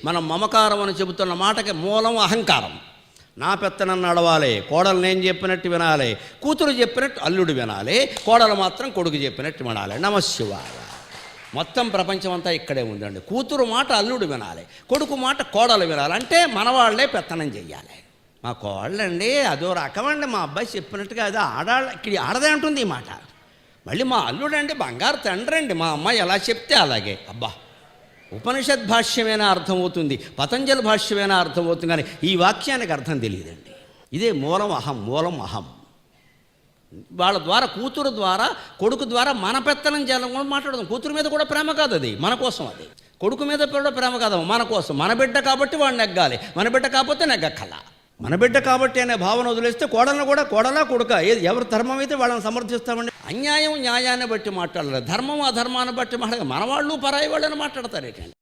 మనం మమకారం అని చెబుతున్న మాటకి మూలం అహంకారం. నా పెత్తనం నడవాలి, కోడలు నేను చెప్పినట్టు వినాలి, కూతురు చెప్పినట్టు అల్లుడు వినాలి, కోడలు మాత్రం కొడుకు చెప్పినట్టు వినాలి. నమశివాయ. మొత్తం ప్రపంచం అంతా ఇక్కడే ఉందండి. కూతురు మాట అల్లుడు వినాలి, కొడుకు మాట కోడలు వినాలి. అంటే మనవాళ్లే పెత్తనం చెయ్యాలి. మా కోళ్ళండి అదో రకమండి, మా అబ్బాయి చెప్పినట్టుగా అదో ఇక్కడ ఆడదే అంటుంది ఈ మాట. మళ్ళీ మా అల్లుడు అండి బంగారు తండ్రి అండి, మా అమ్మాయి ఎలా చెప్తే అలాగే. అబ్బా, ఉపనిషద్ భాష్యమైనా అర్థమవుతుంది, పతంజలి భాష్యమైనా అర్థమవుతుంది, కానీ ఈ వాక్యానికి అర్థం తెలియదండి. ఇదే మూలం అహం. మూలం అహం. వాళ్ళ ద్వారా, కూతురు ద్వారా, కొడుకు ద్వారా మన పెత్తనం చేయాలని కూడా మాట్లాడదాం. కూతురు మీద కూడా ప్రేమ కాదు, అది మన కోసం. అది కొడుకు మీద కూడా ప్రేమ కాదు, మన కోసం. మన బిడ్డ కాబట్టి వాడు నెగ్గాలి, మన బిడ్డ కాకపోతే నెగ్గక్కల. మన బిడ్డ కాబట్టి అనే భావన వదిలేస్తే కోడలను కూడా కోడలా కొడుక ఎవరి ధర్మం అయితే వాళ్ళని సమర్థిస్తామండి. అన్యాయం న్యాయాన్ని బట్టి మాట్లాడాలి, ధర్మం అధర్మాన్ని బట్టి మాట్లాడాలి. మన వాళ్ళు పరాయి వాళ్ళని మాట్లాడతారు ఏంటండి.